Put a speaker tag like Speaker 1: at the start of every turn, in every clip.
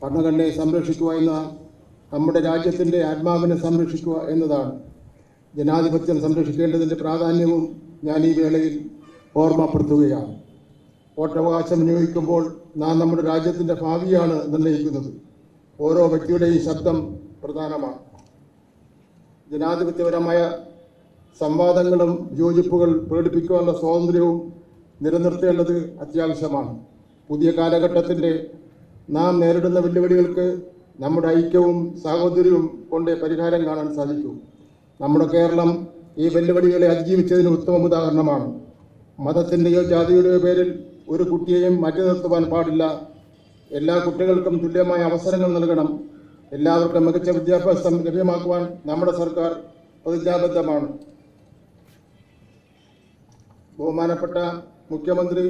Speaker 1: ഭരണഘടനയെ സംരക്ഷിക്കുക എന്ന നമ്മുടെ രാജ്യത്തിൻ്റെ ആത്മാവിനെ സംരക്ഷിക്കുക എന്നതാണ്. ജനാധിപത്യം സംരക്ഷിക്കേണ്ടതിൻ്റെ പ്രാധാന്യവും ഞാൻ ഈ വേളയിൽ ഓർമ്മപ്പെടുത്തുകയാണ്. വോട്ടവകാശം വിനിയോഗിക്കുമ്പോൾ നാം നമ്മുടെ രാജ്യത്തിൻ്റെ ഭാവിയാണ് നിർണ്ണയിക്കുന്നത്. ഓരോ വ്യക്തിയുടെയും ശബ്ദം പ്രധാനമാണ്. ജനാധിപത്യപരമായ സംവാദങ്ങളും യോജിപ്പുകൾ പ്രകടിപ്പിക്കുവാനുള്ള സ്വാതന്ത്ര്യവും നിലനിർത്തേണ്ടത് അത്യാവശ്യമാണ്. പുതിയ കാലഘട്ടത്തിൻ്റെ നാം നേരിടുന്ന വെല്ലുവിളികൾക്ക് നമ്മുടെ ഐക്യവും സാഹോദര്യവും കൊണ്ട് പരിഹാരം കാണാൻ സാധിക്കും. നമ്മുടെ കേരളം ഈ വെല്ലുവിളികളെ അതിജീവിച്ചതിന് ഉത്തമ ഉദാഹരണമാണ്. മതത്തിൻ്റെയോ ജാതിയുടെയോ പേരിൽ ഒരു കുട്ടിയെയും മാറ്റി നിർത്തുവാൻ പാടില്ല. എല്ലാ കുട്ടികൾക്കും തുല്യമായ അവസരങ്ങൾ നൽകണം. എല്ലാവർക്കും മികച്ച വിദ്യാഭ്യാസം ലഭ്യമാക്കുവാൻ നമ്മുടെ സർക്കാർ പ്രതിജ്ഞാബദ്ധമാണ്. ബഹുമാനപ്പെട്ട മുഖ്യമന്ത്രി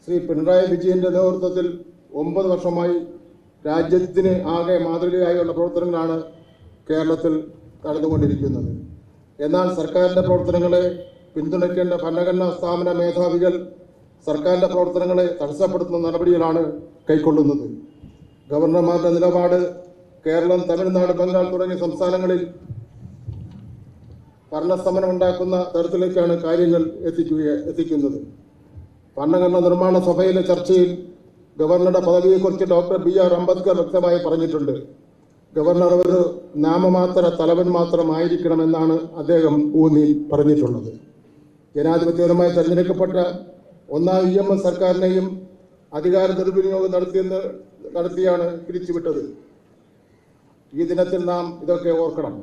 Speaker 1: ശ്രീ പിണറായി വിജയൻ്റെ നേതൃത്വത്തിൽ 9 വർഷമായി രാജ്യത്തിന് ആകെ മാതൃകയായുള്ള പ്രവർത്തനങ്ങളാണ് കേരളത്തിൽ നടന്നുകൊണ്ടിരിക്കുന്നത്. എന്നാൽ സർക്കാരിൻ്റെ പ്രവർത്തനങ്ങളെ പിന്തുണയ്ക്കേണ്ട ഭരണഘടനാ സ്ഥാപന മേധാവികൾ സർക്കാരിൻ്റെ പ്രവർത്തനങ്ങളെ തടസ്സപ്പെടുത്തുന്ന നടപടികളാണ് കൈക്കൊള്ളുന്നത്. ഗവർണർമാരുടെ നിലപാട് കേരളം, തമിഴ്നാട്, ബംഗാൾ തുടങ്ങിയ സംസ്ഥാനങ്ങളിൽ ഭരണസ്തംഭനം ഉണ്ടാക്കുന്ന തരത്തിലേക്കാണ് കാര്യങ്ങൾ എത്തിക്കുന്നത്. ഭരണഘടനാ നിർമ്മാണ സഭയിലെ ചർച്ചയിൽ ഗവർണറുടെ പദവിയെക്കുറിച്ച് ഡോക്ടർ BR അംബേദ്കർ വ്യക്തമായി പറഞ്ഞിട്ടുണ്ട്. ഗവർണർ ഒരു നാമമാത്ര തലവൻ മാത്രമായിരിക്കണമെന്നാണ് അദ്ദേഹം ഊന്നി പറഞ്ഞിട്ടുള്ളത്. ജനാധിപത്യപരമായി തെരഞ്ഞെടുക്കപ്പെട്ട ഒന്നാം EMS സർക്കാരിനെയും അധികാര ദുർവിനിയോഗം നടത്തിയാണ് പിരിച്ചുവിട്ടത്. ഈ ദിനത്തിൽ നാം ഇതൊക്കെ ഓർക്കണം.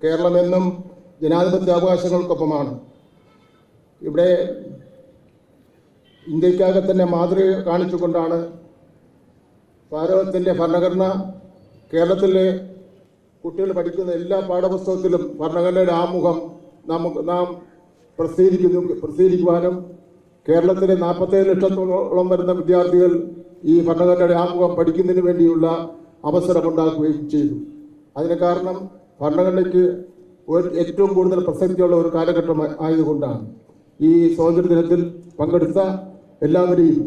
Speaker 1: കേരളം എന്നും ജനാധിപത്യ അവകാശങ്ങൾക്കൊപ്പമാണ്. ഇവിടെ ഇന്ത്യക്കാകെ തന്നെ മാതൃക കാണിച്ചുകൊണ്ടാണ് ഭാരതത്തിൻ്റെ ഭരണഘടന കേരളത്തിലെ കുട്ടികൾ പഠിക്കുന്ന എല്ലാ പാഠപുസ്തകത്തിലും ഭരണഘടനയുടെ ആമുഖം നാം പ്രസിദ്ധീകരിക്കുവാനും കേരളത്തിലെ 47 ലക്ഷത്തോളം വരുന്ന വിദ്യാർത്ഥികൾ ഈ ഭരണഘടനയുടെ ആമുഖം പഠിക്കുന്നതിന് വേണ്ടിയുള്ള അവസരമുണ്ടാക്കുകയും ചെയ്തു. അതിന് കാരണം ഭരണഘടനയ്ക്ക് ഏറ്റവും കൂടുതൽ പ്രസക്തിയുള്ള ഒരു കാലഘട്ടം ആയതുകൊണ്ടാണ്. ഈ സ്വാതന്ത്ര്യ ദിനത്തിൽ പങ്കെടുത്ത എല്ലാവരെയും,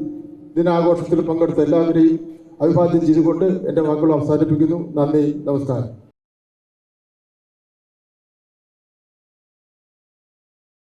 Speaker 1: ദിനാഘോഷത്തിൽ പങ്കെടുത്ത എല്ലാവരെയും അഭിവാദ്യം ചെയ്തുകൊണ്ട് എൻ്റെ വാക്കുകൾ അവസാനിപ്പിക്കുന്നു. നന്ദി, നമസ്കാരം.